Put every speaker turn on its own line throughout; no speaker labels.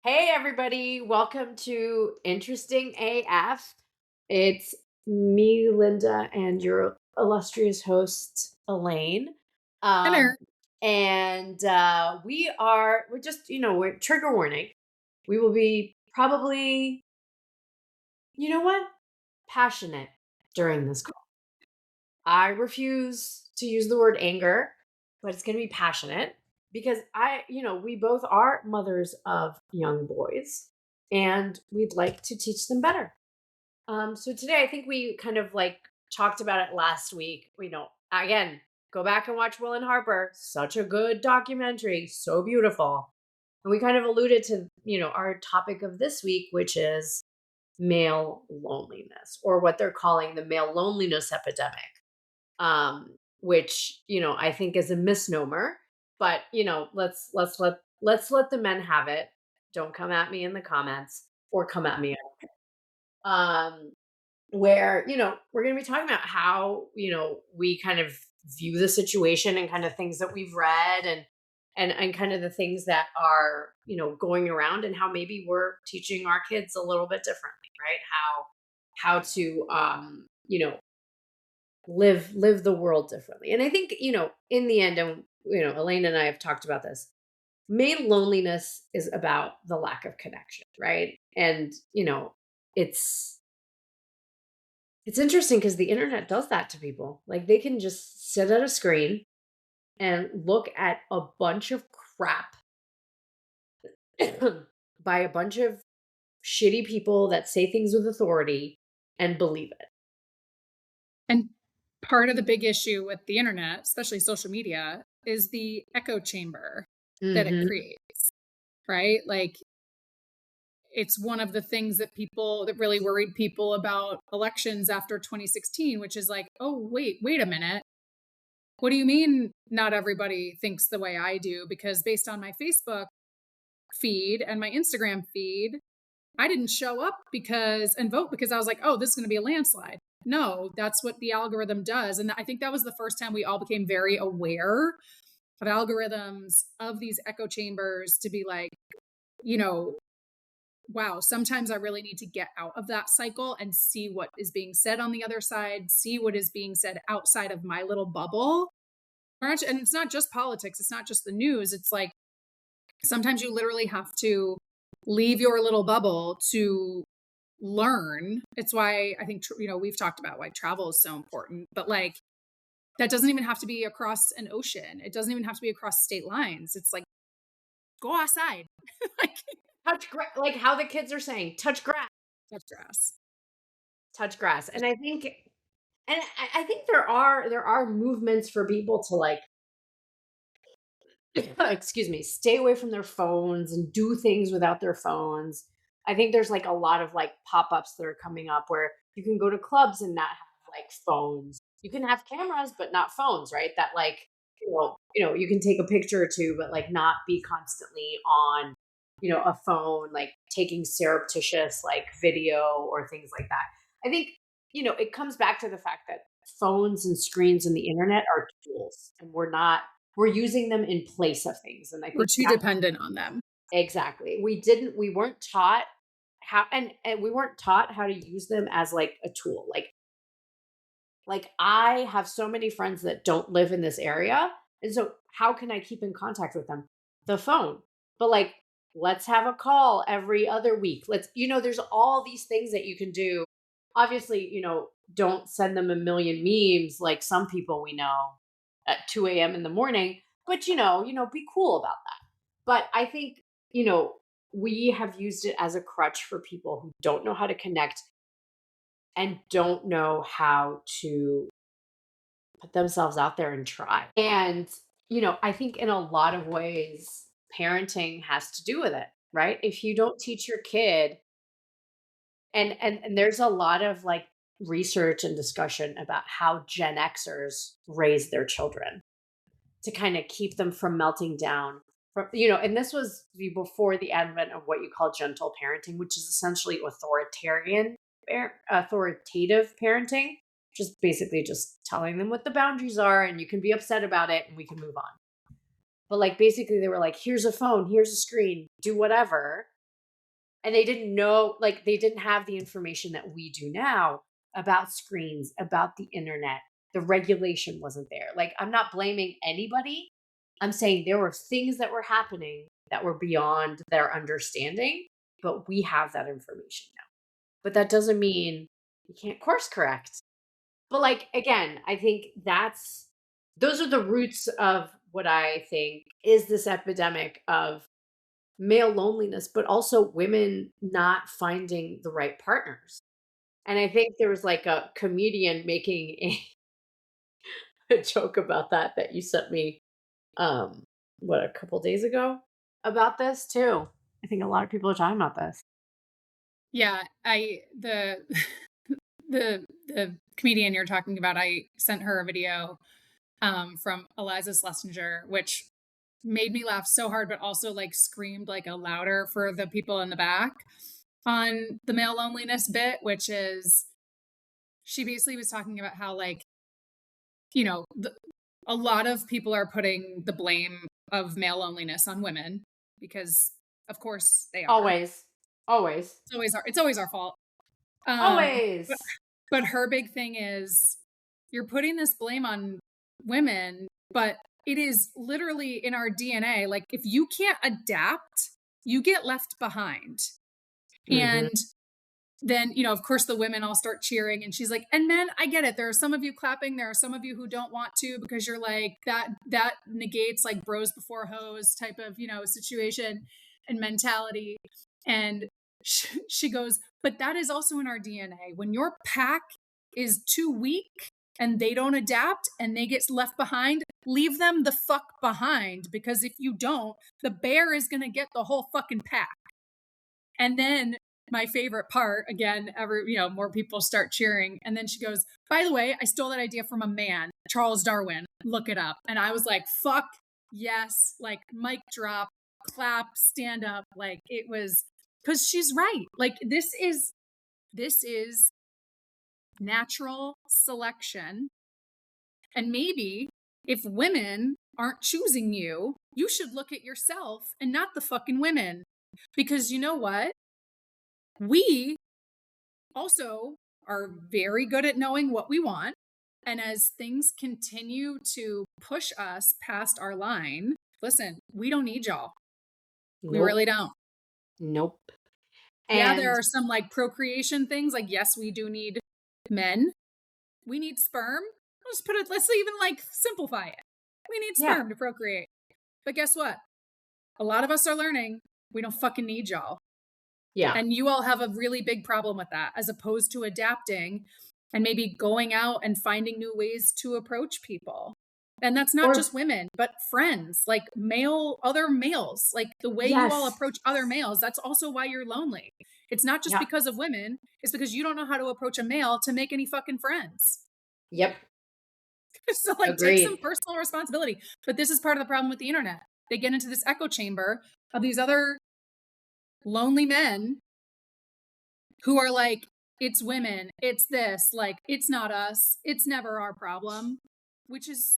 Hey, everybody. Welcome to Interesting AF. It's me, Linda, and your illustrious host, Elaine. Um,
Dinner.
we're just, we're trigger warning. We will be probably, you know what, passionate during this call. I refuse to use the word anger, but it's going to be passionate because we both are mothers of young boys and we'd like to teach them better. So today I think we kind of like talked about it last week. Again, go back and watch Will and Harper. Such a good documentary, so beautiful. And we kind of alluded to, our topic of this week, which is male loneliness or what they're calling the male loneliness epidemic, which I think is a misnomer. But let's let the men have it. Don't come at me in the comments or come at me. Um, where we're going to be talking about how we kind of view the situation and kind of things that we've read and kind of the things that are going around and how maybe we're teaching our kids a little bit differently, right? How to live the world differently. And I think, in the end, and Elaine and I have talked about this. Male loneliness is about the lack of connection, right? And, it's it's interesting because the internet does that to people. Like they can just sit at a screen and look at a bunch of crap by a bunch of shitty people that say things with authority and believe it.
And part of the big issue with the internet, especially social media, is the echo chamber that it
Mhm.
creates, right? Like it's one of the things that really worried people about elections after 2016, which is like, oh, wait a minute. What do you mean not everybody thinks the way I do? Because based on my Facebook feed and my Instagram feed, I didn't show up and vote because I was like, oh, this is going to be a landslide. No, that's what the algorithm does. And I think that was the first time we all became very aware of algorithms, of these echo chambers, to be like, you know, wow, sometimes I really need to get out of that cycle and see what is being said on the other side, see what is being said outside of my little bubble. And it's not just politics, it's not just the news. It's like sometimes you literally have to leave your little bubble to learn. It's why I think, we've talked about why travel is so important, but like that doesn't even have to be across an ocean. It doesn't even have to be across state lines. It's like, go outside, like
Touch like how the kids are saying, touch grass,
touch grass.
touch grass. And I think there are movements for people to like excuse me, stay away from their phones and do things without their phones. I think there's like a lot of like pop-ups that are coming up where you can go to clubs and not have like phones. You can have cameras but not phones, right? That like, you can take a picture or two but like not be constantly on, a phone like taking surreptitious like video or things like that. I think, it comes back to the fact that phones and screens and the internet are tools and we're using them in place of things, and I
We're
think
too
that
dependent on them.
exactly. We weren't taught how and we weren't taught how to use them as, like, a tool. Like, I have so many friends that don't live in this area, and so how can I keep in contact with them? The phone. But, like, let's have a call every other week. There's all these things that you can do. Obviously, don't send them a million memes like some people we know at 2 a.m. in the morning, but, be cool about that. But I think, you know, we have used it as a crutch for people who don't know how to connect and don't know how to put themselves out there and try. And, I think in a lot of ways, parenting has to do with it, right? If you don't teach your kid, and there's a lot of like research and discussion about how Gen Xers raise their children to kind of keep them from melting down. And this was before the advent of what you call gentle parenting, which is essentially authoritative parenting, just basically just telling them what the boundaries are and you can be upset about it and we can move on. But like basically they were like, here's a phone, here's a screen, do whatever. And they didn't know, like, they didn't have the information that we do now about screens, about the internet. The regulation wasn't there. Like, I'm not blaming anybody. I'm saying there were things that were happening that were beyond their understanding, but we have that information now. But that doesn't mean you can't course correct. But, like, again, I think those are the roots of what I think is this epidemic of male loneliness, but also women not finding the right partners. And I think there was like a comedian making a joke about that you sent me what, a couple days ago about this too. I think a lot of people are talking about this.
Yeah, I the comedian you're talking about, I sent her a video from Eliza Schlesinger, which made me laugh so hard, but also like screamed like a louder for the people in the back on the male loneliness bit, which is she basically was talking about how like, you know, a lot of people are putting the blame of male loneliness on women because of course they are.
Always. Always.
It's always our fault. But
Always.
but her big thing is you're putting this blame on women, but it is literally in our DNA. Like if you can't adapt, you get left behind.
Mhm.
And then, of course the women all start cheering and she's like, and men, I get it. There are some of you clapping. There are some of you who don't want to because you're like that negates like bros before hoes type of, situation and mentality. And she goes, but that is also in our DNA. When your pack is too weak and they don't adapt and they get left behind, leave them the fuck behind because if you don't, the bear is going to get the whole fucking pack. And then my favorite part, again, more people start cheering. And then she goes, by the way, I stole that idea from a man, Charles Darwin. Look it up. And I was like, fuck yes, like mic drop, clap, stand up. Like it was, because she's right. Like this is natural selection. And maybe if women aren't choosing you, you should look at yourself and not the fucking women. Because you know what? We also are very good at knowing what we want. And as things continue to push us past our line, listen, we don't need y'all. We
Nope.
really don't.
Nope.
Yeah, there
And
are some like procreation things. Like, yes, we do need men. We need sperm. Let's even like simplify it. We need
yeah.
sperm to procreate. But guess what? A lot of us are learning we don't fucking need y'all.
Yeah.
And you all have a really big problem with that, as opposed to adapting and maybe going out and finding new ways to approach people. And that's not
Or
just women, but friends, like other males, like the way you all
yes.
approach other males. That's also why you're lonely. It's not just
Yeah.
because of women, it's because you don't know how to approach a male to make any fucking friends.
Yep.
So, like, take some
Agreed.
personal responsibility. But this is part of the problem with the internet. They get into this echo chamber of these other lonely men who are like, it's women, it's this, like, it's not us, it's never our problem, which is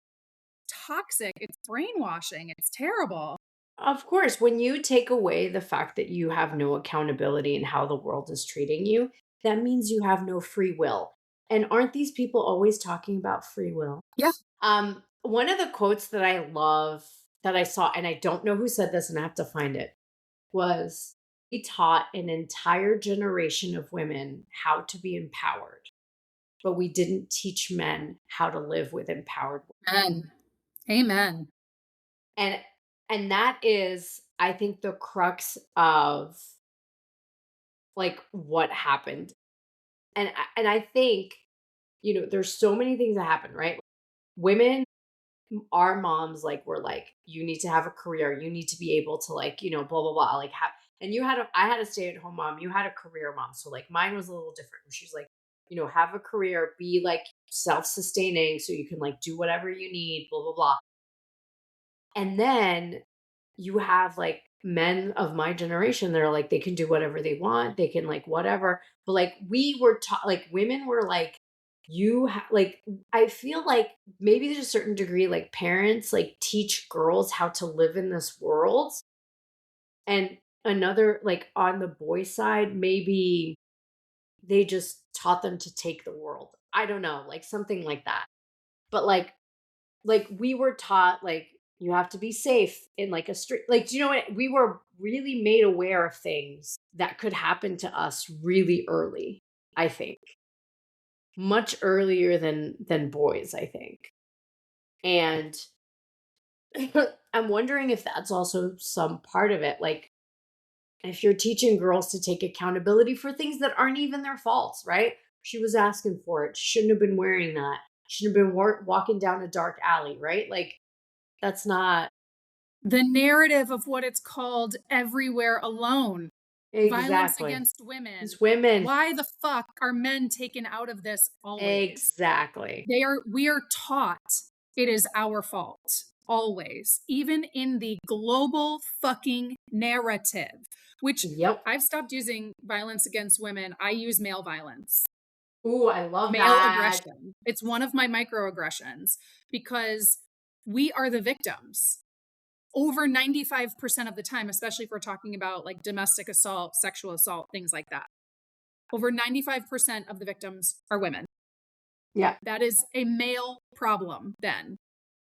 toxic. It's brainwashing. It's terrible.
Of course, when you take away the fact that you have no accountability in how the world is treating you, that means you have no free will. And aren't these people always talking about free will?
Yeah.
One of the quotes that I love that I saw, and I don't know who said this and I have to find it, was he taught an entire generation of women how to be empowered, but we didn't teach men how to live with empowered
Amen. Amen.
and that is, I think, the crux of like what happened. And I think, there's so many things that happen, right? Women, our moms, like, were like, you need to have a career, you need to be able to, like, blah blah blah, like, have, and I had a stay-at-home mom, you had a career mom, so like mine was a little different. She's like, have a career, be like self-sustaining so you can like do whatever you need, blah blah blah. And then you have like men of my generation that are like, they can do whatever they want, they can like whatever. But like we were taught, like women were like, like, I feel like maybe there's a certain degree, like parents like teach girls how to live in this world. And another, like, on the boy side, maybe they just taught them to take the world. I don't know, like, something like that. But, like, we were taught, like, you have to be safe in, like, a street, like, do you know what? We were really made aware of things that could happen to us really early, I think. Much earlier than boys, I think. And I'm wondering if that's also some part of it, like, if you're teaching girls to take accountability for things that aren't even their faults, right? She was asking for it. She shouldn't have been wearing that. She shouldn't have been walking down a dark alley, right? Like, that's not
The narrative of what it's called everywhere alone. Violence
exactly.
against women.
It's women.
Why the fuck are men taken out of this always?
Exactly.
We are taught it is our fault always, even in the global fucking narrative, which
Yep.
I've stopped using violence against women. I use male violence,
Ooh, I love
male
that.
aggression. It's one of my microaggressions because we are the victims over 95% of the time, especially if we're talking about like domestic assault, sexual assault, things like that. Over 95% of the victims are women.
Yeah.
That is a male problem then.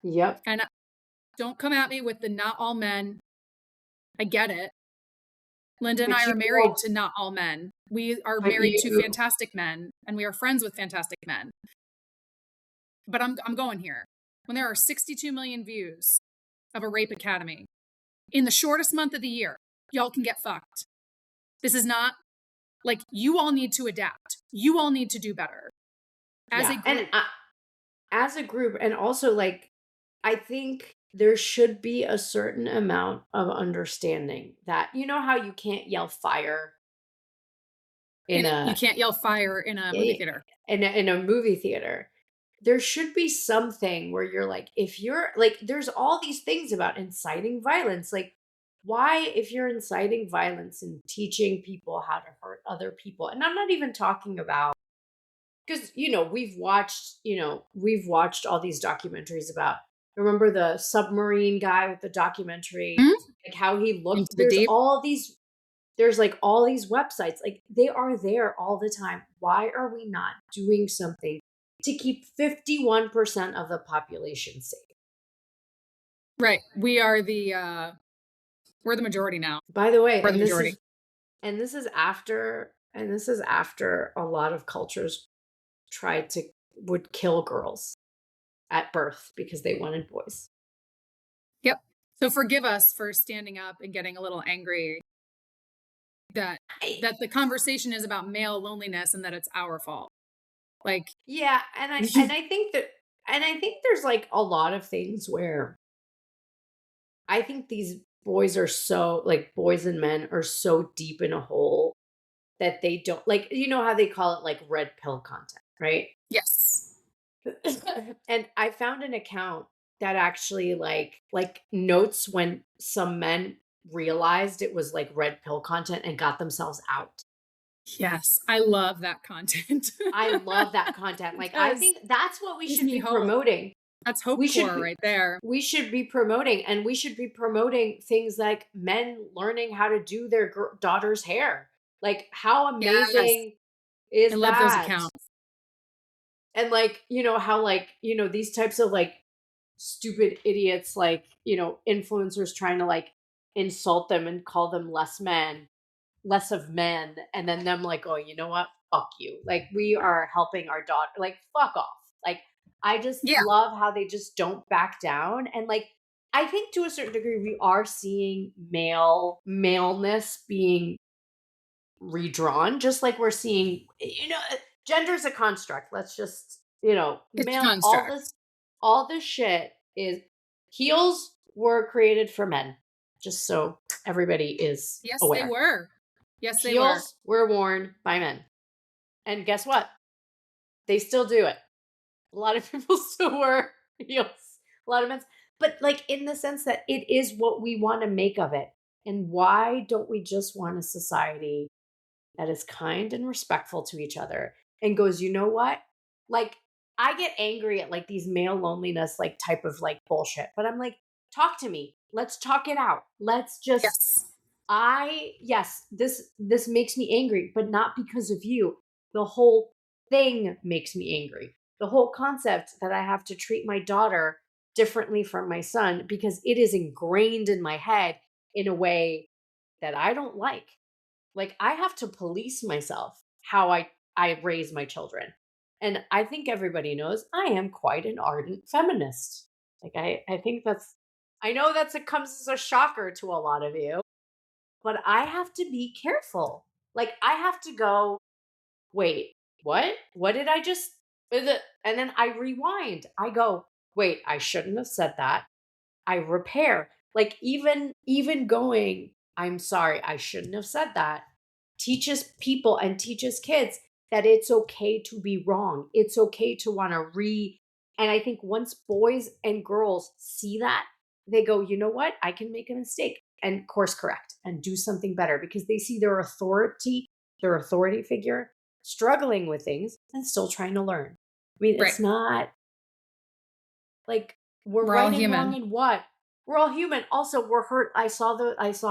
Yep.
And don't come at me with the not all men. I get it. Linda and I
But you
are married
know,
to not all men. We are
but
married to
you
fantastic men and we are friends with fantastic men. But I'm going here. When there are 62 million views of a rape academy in the shortest month of the year, y'all can get fucked. This is not like you all need to adapt. You all need to do better as a
yeah, and
group.
as a group, and also, like, I think there should be a certain amount of understanding that, you know how you can't yell fire in
You
a
can't yell fire in a movie
eh,
theater.
in a movie theater. There should be something where you're like, if you're like, there's all these things about inciting violence. Like, why, if you're inciting violence and teaching people how to hurt other people, and I'm not even talking about, because we've watched all these documentaries about, remember the submarine guy with the documentary,
Hmm?
like how he looked,
Into the deep.
there's like all these websites, like they are there all the time. Why are we not doing something to keep 51% of the population safe?
Right. We're the majority now.
By the way,
We're the majority.
and this is after a lot of cultures tried to would kill girls at birth because they wanted boys.
Yep. So forgive us for standing up and getting a little angry that
I,
that the conversation is about male loneliness and that it's our fault. Like
yeah, and I think there's like a lot of things where I think these boys are so, like, boys and men are so deep in a hole that they don't, like, you know how they call it like red pill content, right?
yes.
And I found an account that actually like notes when some men realized it was like red pill content and got themselves out.
Yes. I love that content.
I love that content. Like, I
Because
think that's what we
gives
should
me
be
hope.
promoting.
That's
We
hope
should
core
be
right there.
we should be promoting, and we should be promoting things like men learning how to do their daughter's hair. Like, how
Yes.
amazing
I
is
love those
that?
accounts.
And, like, how, like, these types of, like, stupid idiots, like, influencers trying to, like, insult them and call them less of men, and then them like, "Oh, you know what? Fuck you." Like, we are helping our daughter. Like, fuck off. Like, I just
Yeah.
love how they just don't back down. And, like, I think to a certain degree we are seeing maleness being redrawn, just like we're seeing, gender's a construct. Let's just,
It's a
male,
construct.
all this shit is, heels were created for men. Just so everybody is
Yes, they
aware.
were. Yes, they were.
Heels were worn by men. And guess what? They still do it. A lot of people still wear heels. A lot of men. But, like, in the sense that it is what we want to make of it. And why don't we just want a society that is kind and respectful to each other and goes, you know what? Like, I get angry at like these male loneliness, like, type of like bullshit, but I'm like, talk to me. Let's talk it out. Let's just
Yes.
Yes, this makes me angry, but not because of you. The whole thing makes me angry. The whole concept that I have to treat my daughter differently from my son because it is ingrained in my head in a way that I don't like. Like I have to police myself how I raise my children. And I think everybody knows I am quite an ardent feminist. Like I think that's I know it comes as a shocker to a lot of you, but I have to be careful. Like I have to go, wait, what? What did I just and then I rewind. I go, wait, I shouldn't have said that. I repair. Like even going, I'm sorry, I shouldn't have said that. Teaches people and teaches kids that it's okay to be wrong. It's okay to want to and I think once boys and girls see that, they go, "You know what? I can make a mistake and course correct and do something better because they see their authority figure struggling with things and still trying to learn." I mean,
Right.
it's not like we're
We're all
right and wrong
human.
in what? We're all human. Also, we're hurt. I saw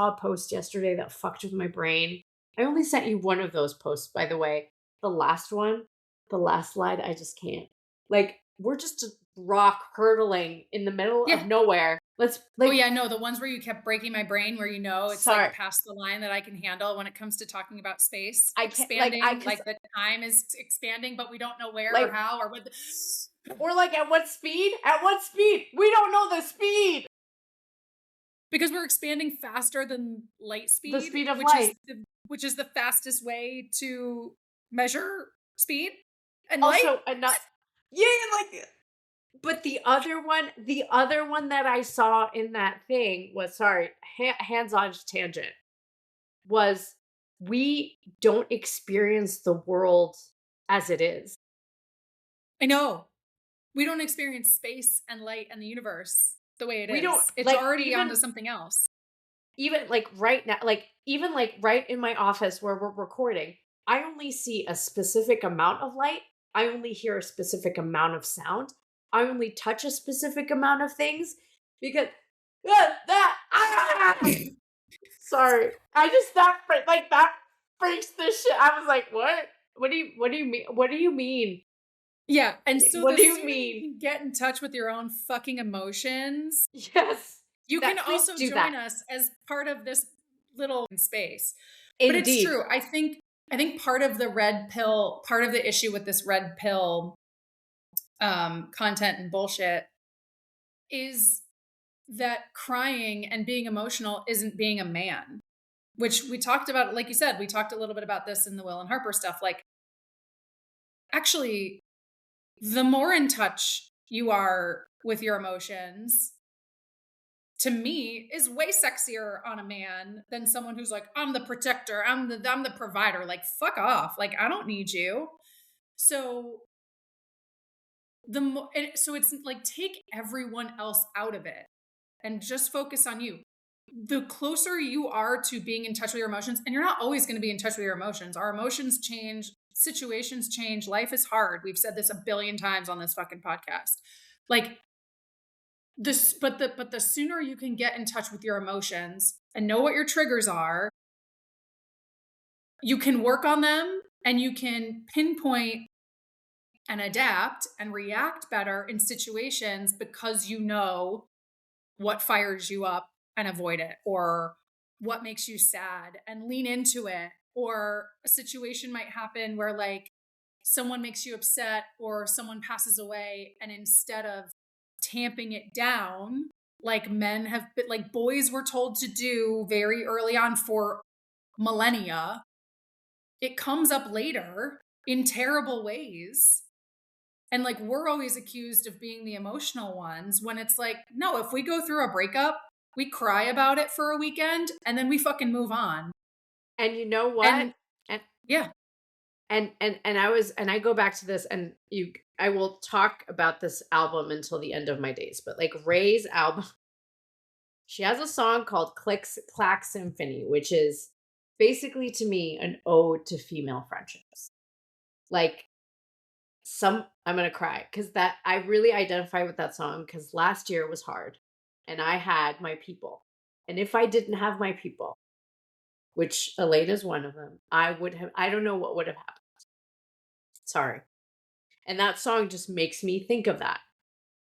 a post yesterday that fucked with my brain. I only sent you one of those posts, by the way. The last one, the last slide, I just can't. Like, we're just a rock hurtling in the middle of
Yeah.
nowhere. Let's
Oh,
like
yeah, no, the ones where you kept breaking my brain, where it's, like,
sorry.
past the line that I can handle when it comes to talking about space
I can't
expanding,
cuz
like, the time is expanding, but we don't know where or
like
how or what the
or like at what speed? At what speed? We don't know the speed.
because we're expanding faster than light
The
speed,
speed of light.
which is the fastest way to measure speed and light.
Also, enough. Yeah, like but the other one that I saw in that thing was sorry, hands on tangent was we don't experience the world as it is.
I know. We don't experience space and light and the universe the way it
We don't
is. It's
like
already onto something else.
even like right now, like even like right in my office where we're recording, I only see a specific amount of light. I only hear a specific amount of sound. I only touch a specific amount of things because sorry. I just that freaks the shit. I was like, "What? What do you mean? What do you mean?
Yeah, and so
What
the
do you
sooner you
mean?"
can get in touch with your own fucking emotions,
Yes.
you can
That please
also
do that.
join us as part of this little space. But it's
Indeed.
true. I think part of the issue with this red pill content and bullshit is that crying and being emotional isn't being a man. Which we talked about, like you said, we talked a little bit about this in the Will and Harper stuff. Like, actually, the more in touch you are with your emotions, to me, is way sexier on a man than someone who's like, I'm the protector, I'm the provider. Like, fuck off. Like, I don't need you. So so it's like take everyone else out of it and just focus on you. The closer you are to being in touch with your emotions, and you're not always going to be in touch with your emotions. Our emotions change, situations change, life is hard. We've said this a billion times on this fucking podcast. Like this, but the sooner you can get in touch with your emotions and know what your triggers are, you can work on them and you can pinpoint and adapt and react better in situations because you know what fires you up and avoid it, or what makes you sad and lean into it. Or a situation might happen where like someone makes you upset or someone passes away, and instead of tamping it down like men have been, like boys were told to do very early on for millennia, it comes up later in terrible ways. And like we're always accused of being the emotional ones when it's like, no, if we go through a breakup, we cry about it for a weekend and then we fucking move on.
And you know what?
And
And
yeah,
and I go back to this and you I will talk about this album until the end of my days, but like Ray's album, she has a song called Clicks Clack Symphony, which is basically to me an ode to female friendships. Like I'm gonna cry because that I really identify with that song because last year was hard and I had my people. And if I didn't have my people, which Elaine is one of them, I don't know what would have happened. Sorry. And that song just makes me think of that.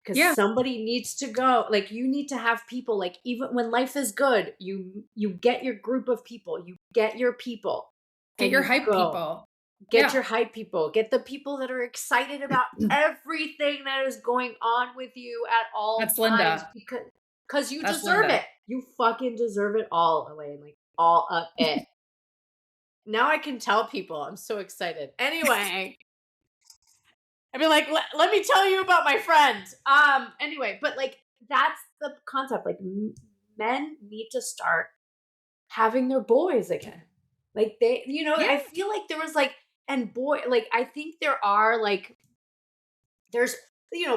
Because
Yeah.
somebody needs to go. Like, you need to have people, like, even when life is good, you get your group of people, you get your people,
Get
and
your
you
hype
go.
people.
Get
Yeah.
your hype people. Get the people that are excited about everything that is going on with you at all
That's
times,
Linda.
because you
That's
deserve
Linda.
it. You fucking deserve it all, Elaine. Like, all of it. Now I can tell people. I'm so excited. Anyway, I'd be like, let me tell you about my friend. Anyway, but like, that's the concept. Like, men need to start having their boys again. Like,
Yeah.
I feel like there was like, and boy, like, I think there are like, there's,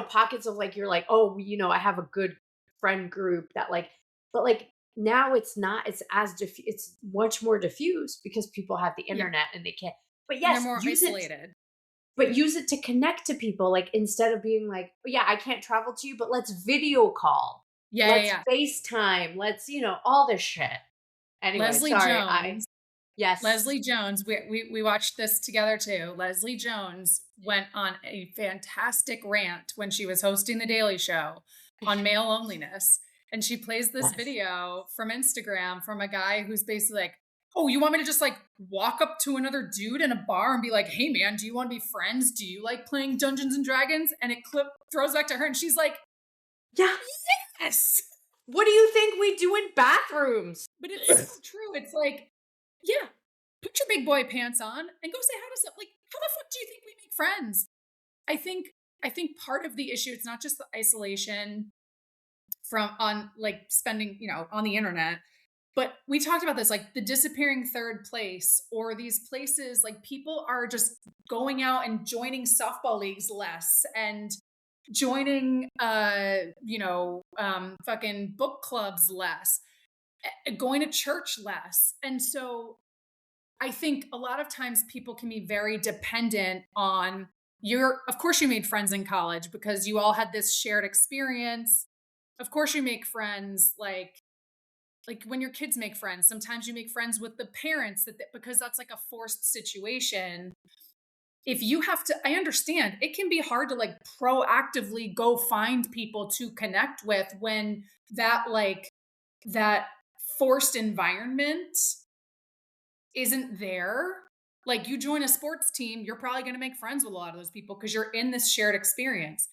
pockets of like, you're like, oh, I have a good friend group that like, but like, now it's not, it's it's much more diffused because people have the
Yeah.
internet and they can't, but
And they're
yes,
more isolated.
use it to connect to people, like, instead of being like, "Oh, yeah, I can't travel to you, but let's video call.
Yeah, yeah,
Let's
yeah.
FaceTime. Let's, all this shit." Anyway,
Leslie
sorry. I
Jones.
Yes.
Leslie Jones, we watched this together too. Leslie Jones went on a fantastic rant when she was hosting The Daily Show on male loneliness. And she plays this
Yes.
video from Instagram from a guy who's basically like, oh, you want me to just like walk up to another dude in a bar and be like, hey man, do you want to be friends? Do you like playing Dungeons and Dragons? And it throws back to her and she's like,
Yeah.
yes.
What do you think we do in bathrooms?
But it's so true. It's like, yeah, put your big boy pants on and go say hi to some. Like, how the fuck do you think we make friends? I think part of the issue, it's not just the isolation from on like spending, on the internet, but we talked about this, like the disappearing third place, or these places like people are just going out and joining softball leagues less and joining fucking book clubs less, going to church less. And so I think a lot of times people can be very dependent on of course you made friends in college because you all had this shared experience. Of course you make friends like when your kids make friends, sometimes you make friends with the parents because that's like a forced situation. If you have to, I understand it can be hard to like proactively go find people to connect with when that forced environment isn't there. Like you join a sports team, you're probably going to make friends with a lot of those people because you're in this shared experience.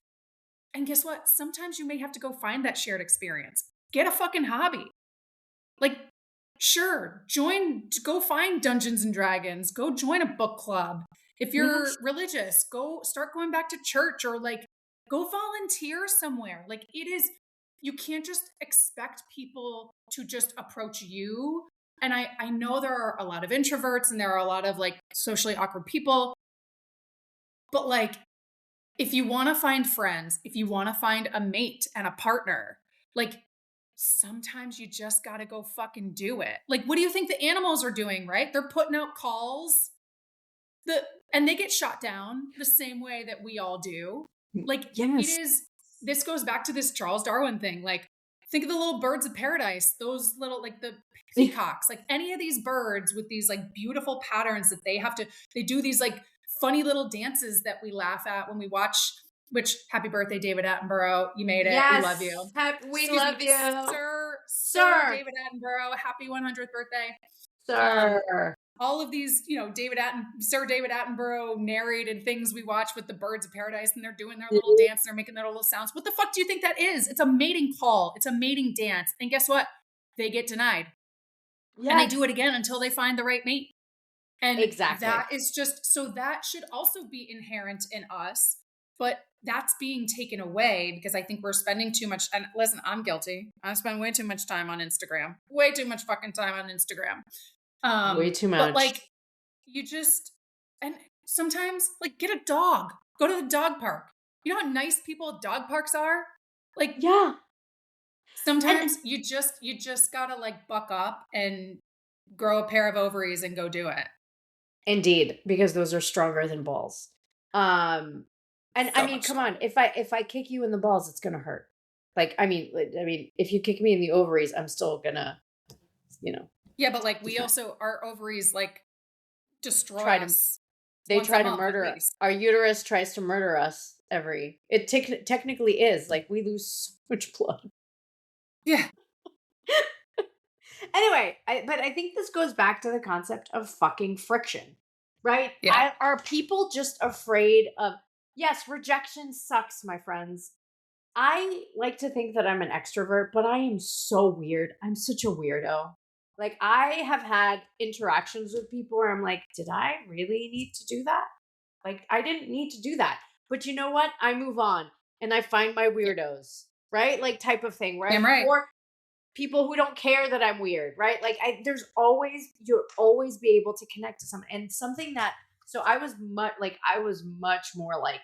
And guess what? Sometimes you may have to go find that shared experience. Get a fucking hobby. Like, sure, go find Dungeons and Dragons, go join a book club. If
Yes.
you're religious, go start going back to church or like go volunteer somewhere. Like you can't just expect people to just approach you. And I know there are a lot of introverts and there are a lot of like socially awkward people, but like if you want to find friends, if you want to find a mate and a partner, like sometimes you just got to go fucking do it. Like, what do you think the animals are doing, right? They're putting out calls and they get shot down the same way that we all do. Like
Yes.
this goes back to this Charles Darwin thing. Like, think of the little birds of paradise, those little, like the peacocks, like any of these birds with these like beautiful patterns that they do these like funny little dances that we laugh at when we watch, which happy birthday, David Attenborough. You made it. We love you.
Yes. We
Excuse
love
me,
you.
Sir
Sir.
David Attenborough. Happy 100th birthday.
Sir.
All of these, Sir David Attenborough narrated things we watch with the birds of paradise, and they're doing their little dance, they're making their little sounds. What the fuck do you think that is? It's a mating call. It's a mating dance. And guess what? They get denied.
Yes.
And they do it again until they find the right mate. And
Exactly.
that is just, so that should also be inherent in us, but that's being taken away because I think we're spending too much. And listen, I'm guilty. I spend way too much time on Instagram, way too much fucking time on Instagram.
Way too much.
But like and sometimes like get a dog, go to the dog park. You know how nice people at dog parks are? Like,
yeah.
Sometimes you just gotta like buck up and grow a pair of ovaries and go do it.
Indeed, because those are stronger than balls. And I mean, come on, if I kick you in the balls, it's gonna hurt. Like, I mean, if you kick me in the ovaries, I'm still gonna,
Yeah, but like we
100%.
also our ovaries like destroy
Try to
us
They
once a
try to
month at
murder
least.
our uterus tries to murder us technically is, like, we lose so much blood.
Yeah.
Anyway, but I think this goes back to the concept of fucking friction, right?
Yeah.
Are people just afraid of, yes, rejection sucks, my friends. I like to think that I'm an extrovert, but I am so weird. I'm such a weirdo. Like, I have had interactions with people where I'm like, did I really need to do that? Like, I didn't need to do that. But you know what? I move on and I find my
Yeah.
weirdos, right? Like, type of thing, right?
Damn right.
Or people who don't care that I'm weird, right? Like, you'll always be able to connect to someone. And something that, so I was much more like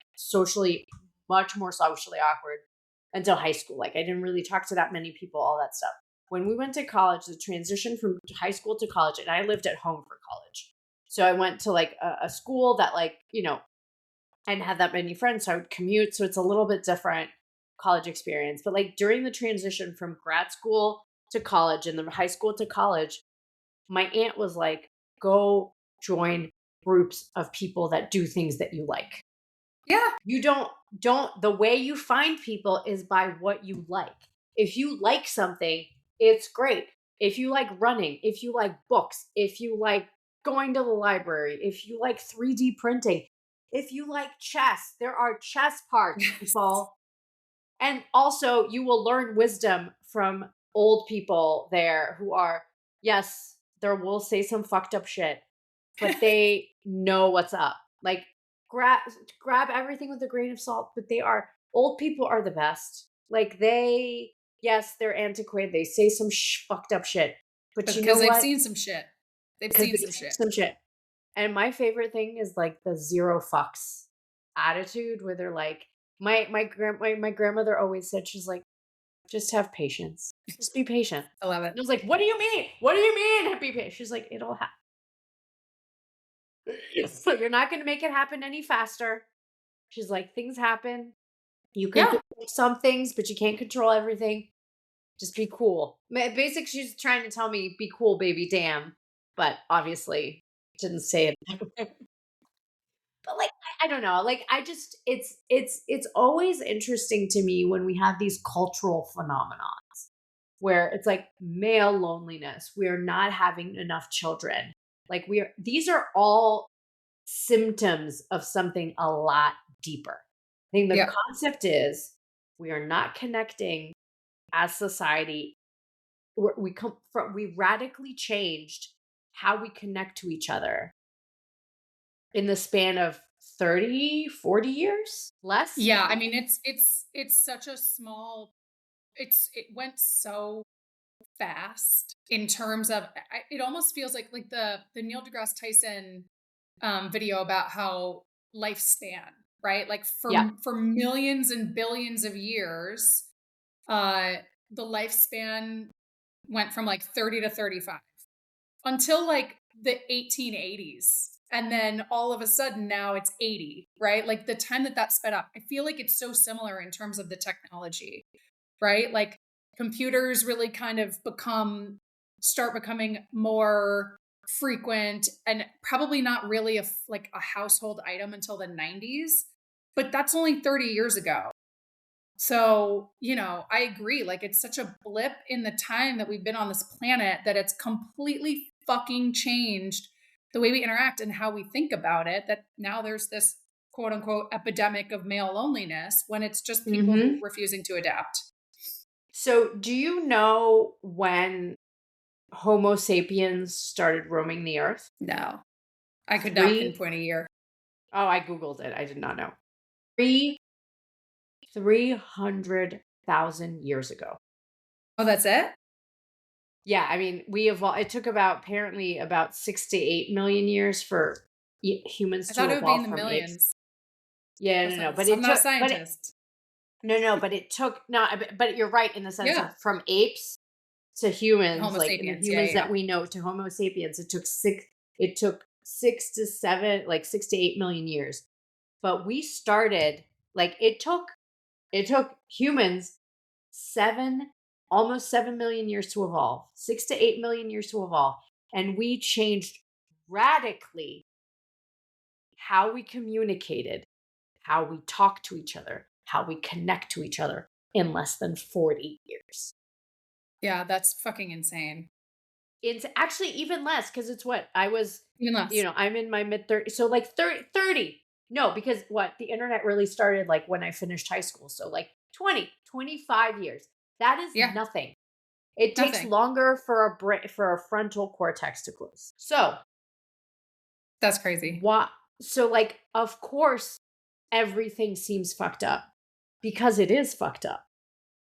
much more socially awkward until high school. Like, I didn't really talk to that many people, all that stuff. When we went to college, the transition from high school to college, and I lived at home for college. So I went to like a school that, like, I didn't have that many friends, so I would commute. So it's a little bit different college experience. But like during the transition from grad school to college and then high school to college, my aunt was like, go join groups of people that do things that you like.
Yeah.
You don't the way you find people is by what you like. If you like something, it's great. If you like running, if you like books, if you like going to the library, if you like 3D printing, if you like chess, there are chess parks,
Yes.
people. And also, you will learn wisdom from old people there who are, yes, there will say some fucked up shit, but they know what's up. Like, grab grab everything with a grain of salt, but old people are the best. Like, yes, they're antiquated. They say some fucked up shit, but you
Because
know
they've
what?
seen some shit. They've
Because
seen
they
some
say
shit.
some shit. And my favorite thing is like the zero fucks attitude, where they're like, my grandmother always said, she's like, just have patience. Just be patient.
I love it.
And I was like, what do you mean? What do you mean? Be patient. She's like, it'll happen. So you're not going to make it happen any faster. She's like, things happen. You can
Yeah.
control some things, but you can't control everything. Just be cool. Basically, she's trying to tell me, be cool, baby, damn. But obviously, didn't say it. But like, I don't know. Like, I just, it's always interesting to me when we have these cultural phenomenons where it's like male loneliness. We're not having enough children. Like, these are all symptoms of something a lot deeper. I think the
Yep.
concept is we are not connecting as society. We radically changed how we connect to each other in the span of 30, 40 years? Less?
Yeah. I mean, it's such a small. It went so fast in terms of. It almost feels like the Neil deGrasse Tyson video about how lifespan, right? Like
Yeah.
for millions and billions of years, uh, the lifespan went from like 30 to 35 until like the 1880s. And then all of a sudden now it's 80, right? Like the time that sped up. I feel like it's so similar in terms of the technology, right? Like computers really kind of start becoming more frequent and probably not really like a household item until the 90s, but that's only 30 years ago. So, I agree. Like, it's such a blip in the time that we've been on this planet that it's completely fucking changed the way we interact and how we think about it. That now there's this quote unquote epidemic of male loneliness when it's just people
Mhm.
refusing to adapt.
So, do you know when Homo sapiens started roaming the earth?
No, I could not
Three
pinpoint a year.
Oh, I Googled it. I did not know. Three 300,000 years ago.
Oh, that's it?
Yeah, I mean, we evolved. It took apparently about 6 to 8 million years for humans
I thought
to
it would be in
evolve
the
from apes.
millions.
Yeah, no,
That's
no,
not,
but
I'm
it
not a
took, but it,
scientist.
no, no, but it took, no, but you're right in the sense
Yeah.
of from apes to humans,
Homo
like in the
sapiens. Yeah,
humans
yeah.
that we know to Homo sapiens, it took 6 to 7, like 6 to 8 million years. But we started, like, it took humans almost 7 million years to evolve, 6 to 8 million years to evolve. And we changed radically how we communicated, how we talk to each other, how we connect to each other in less than 40 years.
Yeah, that's fucking insane.
It's actually even less because it's what I was,
Even less.
I'm in my mid 30s. So like 30. No, because what the internet really started like when I finished high school. So like 20, 25 years. That is
Yeah,
nothing. It takes
nothing.
longer for for a frontal cortex to close. So
That's crazy.
what? So like, of course, everything seems fucked up because it is fucked up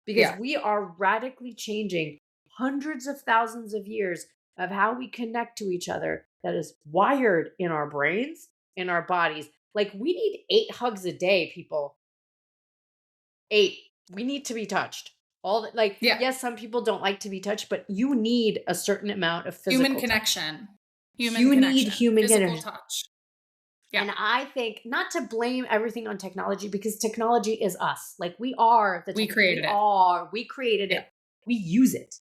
because
Yeah.
we are radically changing hundreds of thousands of years of how we connect to each other that is wired in our brains, in our bodies. Like we need 8 hugs a day, people. 8. We need to be touched. Like,
Yeah.
yes, some people don't like to be touched, but you need a certain amount of
Human
physical touch.
connection. Human
You need
connection.
human
Physical
connection.
touch. Yeah.
And I think not to blame everything on technology because technology is us. Like we are the
We
tech.
created it.
We created
Yeah.
it. We use it.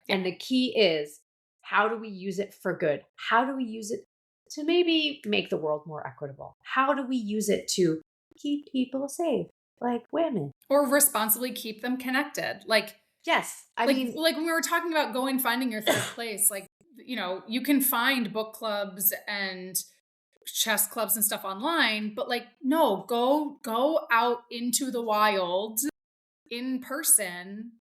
Yeah.
And the key is how do we use it for good? How do we use it to maybe make the world more equitable? How do we use it to keep people safe, like women?
Or responsibly keep them connected.
Yes. I mean,
Like when we were talking about going finding your third place, you can find book clubs and chess clubs and stuff online, but like no, go out into the wild in person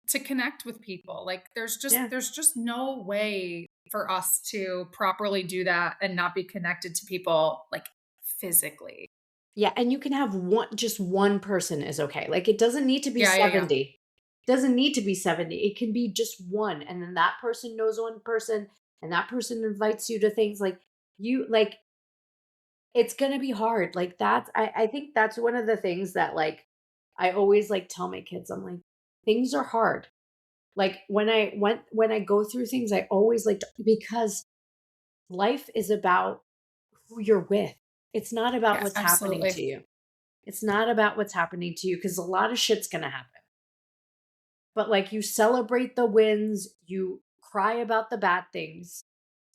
to connect with people. Like
yeah.
there's just no way for us to properly do that and not be connected to people like physically.
Yeah, and you can have just one person is okay. Like it doesn't need to be
Yeah, yeah, yeah.
70. Doesn't need to be 70. It can be just one and then that person knows one person and that person invites you to things like you like it's going to be hard. Like I think that's one of the things that like I always like tell my kids I'm like things are hard. Like when I go through things I always like because life is about who you're with. It's not about
Yeah,
what's happening to
absolutely.
you. It's not about what's happening to you because a lot of shit's going to happen. But like you celebrate the wins, you cry about the bad things.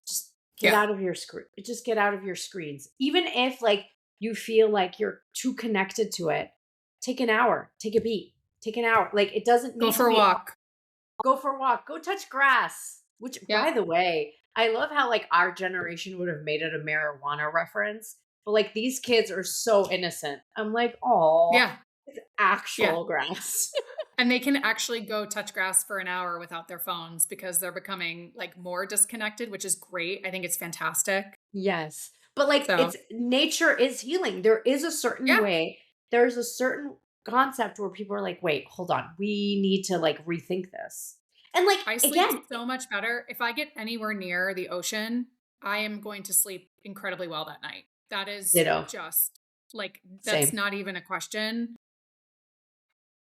Just get
Yeah.
out of your screen. Just get out of your screens. Even if like you feel like you're too connected to it, take an hour, take a beat, take an hour. Like it doesn't
Go
need to
for a
be
walk.
go for a walk, go touch grass. Which
Yeah.
by the way, I love how like our generation would have made it a marijuana reference. But like these kids are so innocent. I'm like, oh,
Yeah.
it's
Yeah.
actual grass.
And they can actually go touch grass for an hour without their phones because they're becoming like more disconnected, which is great. I think it's fantastic.
Yes. But like
So,
it's nature is healing. There is a certain
yeah,
way, there's a certain concept where people are like, wait, hold on. We need to like rethink this. And like
I sleep
again,
so much better. If I get anywhere near the ocean, I am going to sleep incredibly well that night. That is
ditto.
just like, that's
Same.
not even a question.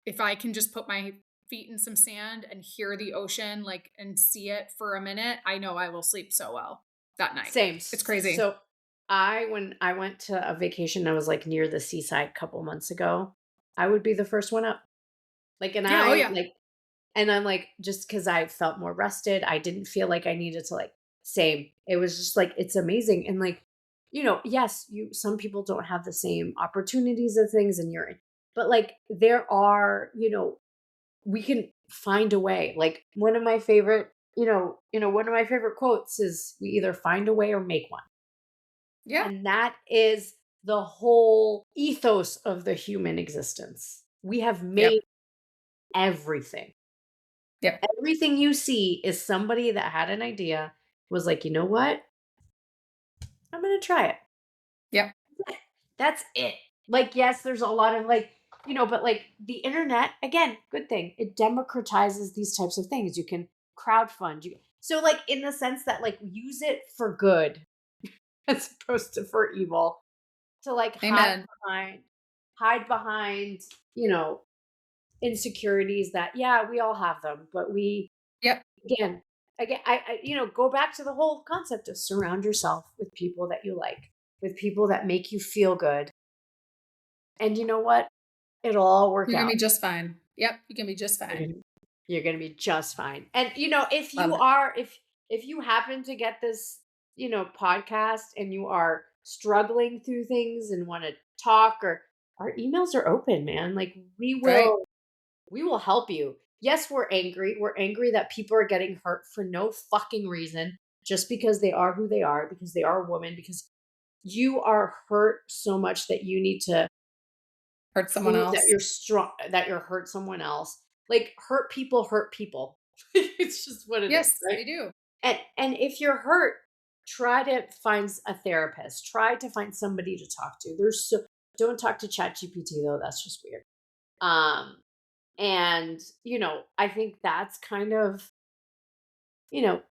If I can just put my feet in some sand and hear the ocean, like, and see it for a minute, I know I will sleep so well that night.
Same.
It's crazy.
So when I went to a vacation, I was like near the seaside a couple months ago. I would be the first one up. Like and
Yeah. Oh,
I
yeah.
like and I'm like just cuz I felt more rested, I didn't feel like I needed to like same. It was just like it's amazing and like yes, you some people don't have the same opportunities of things and you're in. But like there are, we can find a way. Like one of my favorite, one of my favorite quotes is we either find a way or make one.
Yeah.
And that is the whole ethos of the human existence. We have
Yep.
made everything.
Yep.
Everything you see is somebody that had an idea, was like, you know what? I'm going to try it.
Yep.
That's it. Like, yes, there's a lot of like, but like the internet, again, good thing. It democratizes these types of things. You can crowdfund. So like in the sense that like use it for good as opposed to for evil. To like
Amen.
hide behind, insecurities that yeah, we all have them, but
Yep.
again, go back to the whole concept of surround yourself with people that you like, with people that make you feel good. And you know what? It'll all work
You're going to
out.
be just fine. Yep. You can be just fine.
You're gonna be just fine. And you know,
Love it.
if you happen to get this, podcast and you are struggling through things and want to talk, or our emails are open, man. Like
Right.
we will help you. Yes, we're angry. We're angry that people are getting hurt for no fucking reason, just because they are who they are, because they are a woman, because you are hurt so much that you need to
Hurt someone
prove that
else.
you're strong, that you're hurt someone else. Like hurt people hurt people. It's just what it is,
Yes,
right?
they do.
And if you're hurt, try to find a therapist. Try to find somebody to talk to. Don't talk to ChatGPT though. That's just weird. Um, and I think that's kind of,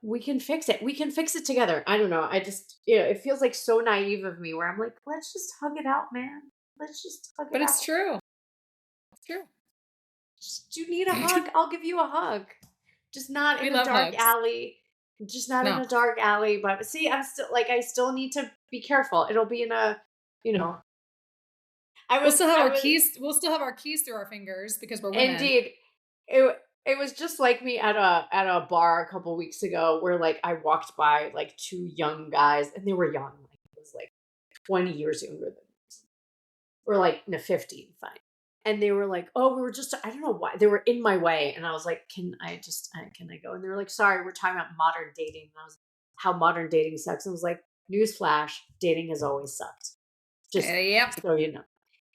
we can fix it. We can fix it together. I don't know. I just, it feels like so naive of me where I'm like, let's just hug it out, man. Let's just hug it
But
out.
it's true. It's true.
Just, do you need a hug? I'll give you a hug. Just not
We
in a
love
dark
hugs.
alley. Just not in
No.
a dark alley. But see, I still need to be careful. It'll be in a, you know, I was
We'll still have our keys through our fingers because we're women.
indeed. It was just like me at a bar a couple weeks ago where like I walked by like two young guys and they were young, like it was like 20 years younger than me. Or like no 15, fine. And they were like, "Oh, we were just I don't know why they were in my way." And I was like, can I go?" And they were like, "Sorry, we're talking about modern dating." And I was how modern dating sucks. And I was like, "Newsflash, dating has always sucked. Just
Yep.
so you know.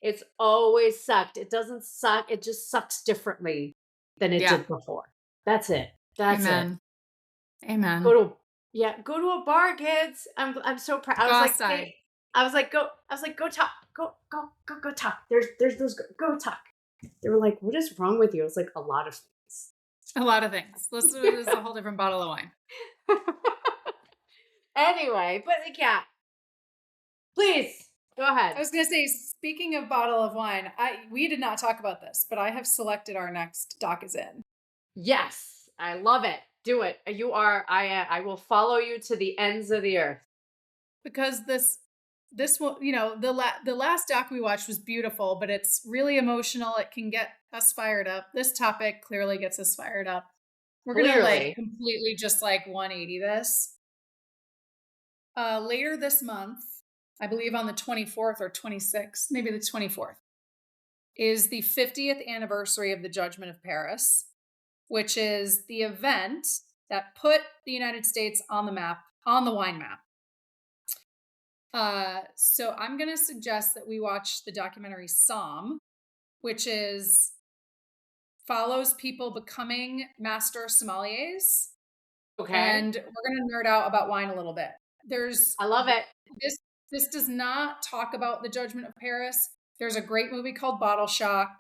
It's always sucked. It doesn't suck. It just sucks differently than it
Yeah.
did before. That's it. That's it.
Amen. Amen.
Go to Yeah, go to a bar, kids. I'm so proud.
Go outside.
I was like, go talk. Go talk. There's those go talk. They were like, what is wrong with you? I was like, a lot of things.
A lot of things. This is a whole different bottle of wine.
Anyway, but like, yeah. Please go ahead.
I was gonna say, speaking of bottle of wine, we did not talk about this, but I have selected our next Doc is in.
Yes, I love it. Do it. You are. I will follow you to the ends of the earth.
Because this one, the last doc we watched was beautiful, but it's really emotional. It can get us fired up. This topic clearly gets us fired up. We're gonna like
Clearly.
completely just like 180 this. Later this month, I believe on the 24th or 26th, maybe the 24th, is the 50th anniversary of the Judgment of Paris, which is the event that put the United States on the map, on the wine map. So I'm going to suggest that we watch the documentary Somm, which follows people becoming master sommeliers.
Okay.
And we're going to nerd out about wine a little bit.
I love it.
This does not talk about the Judgment of Paris. There's a great movie called Bottle Shock.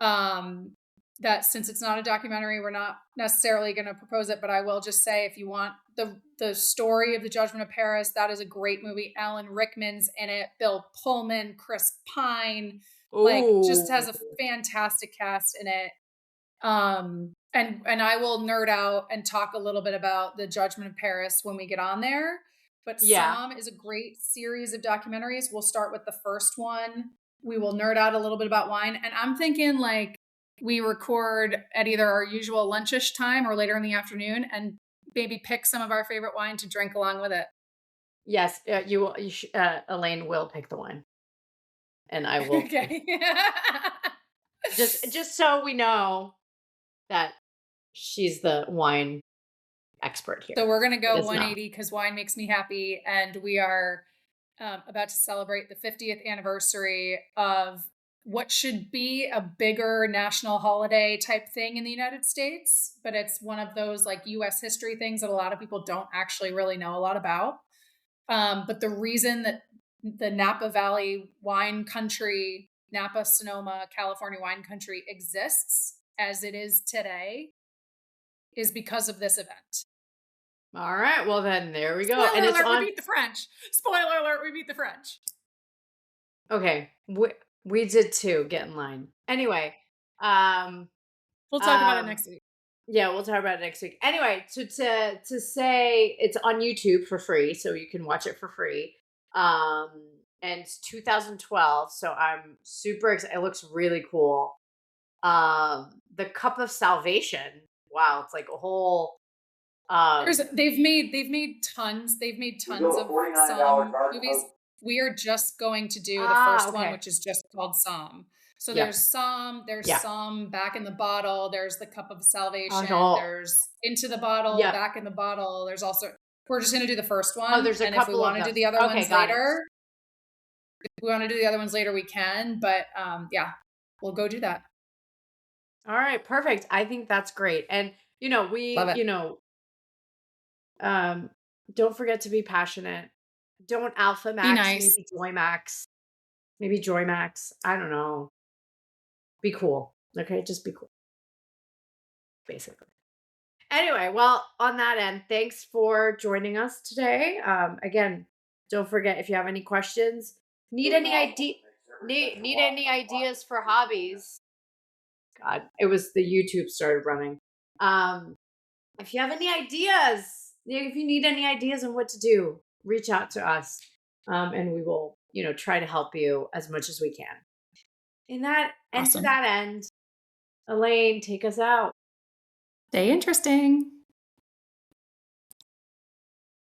That since it's not a documentary, we're not necessarily going to propose it, but I will just say if you want the story of the Judgment of Paris, that is a great movie. Alan Rickman's in it, Bill Pullman, Chris Pine, like just has a fantastic cast in it. And I will nerd out and talk a little bit about the Judgment of Paris when we get on there. But
Yeah.
Somm is a great series of documentaries. We'll start with the first one. We will nerd out a little bit about wine. And I'm thinking like we record at either our usual lunchish time or later in the afternoon and maybe pick some of our favorite wine to drink along with it.
Yes, Elaine will pick the wine. And I will.
Okay.
just so we know that she's the wine expert here.
So we're going to go 180 because wine makes me happy. And we are about to celebrate the 50th anniversary of what should be a bigger national holiday type thing in the United States. But it's one of those like US history things that a lot of people don't actually really know a lot about. But the reason that the Napa Valley wine country, Napa, Sonoma, California wine country exists as it is today is because of this event.
All right. Well, then there we go.
Spoiler alert, we beat the French. Spoiler alert, we beat the French.
Okay. We did too. Get in line. Anyway.
We'll talk about it next week.
Yeah, we'll talk about it next week. Anyway, to say it's on YouTube for free, so you can watch it for free. And it's 2012, so I'm super excited. It looks really cool. The Cup of Salvation wow, it's like a whole
There's
um
they've made
You
tons
do a
of
$49
Psalm
garden
movies.
hose.
We are just going to do the first one,
okay.
which is just called Psalm. So
Yep.
there's
Yeah.
Psalm Back in the Bottle, there's the Cup of Salvation,
Oh,
there's Into the Bottle,
yep.
Back in the Bottle. There's also we're just gonna do the first
Oh,
one.
there's a
And if we
couple
want
of
to do
them.
the other
Okay,
ones
got it.
later, if we want to do the other ones later, we can. But yeah, we'll go do that.
All right, perfect. I think that's great. And
Love it.
um don't forget to be passionate. Don't alpha
Be
max,
nice.
maybe joy max. Maybe joy max. I don't know. Be cool. Okay, just be cool, basically. Anyway, well, on that end, thanks for joining us today. Again, don't forget if you have any questions, need any idea, need any ideas for hobbies. God, it was the YouTube started running. If you have any ideas, if you need any ideas on what to do, reach out to us, and we will, try to help you as much as we can. To
Awesome.
that end, Elaine, take us out.
Stay interesting.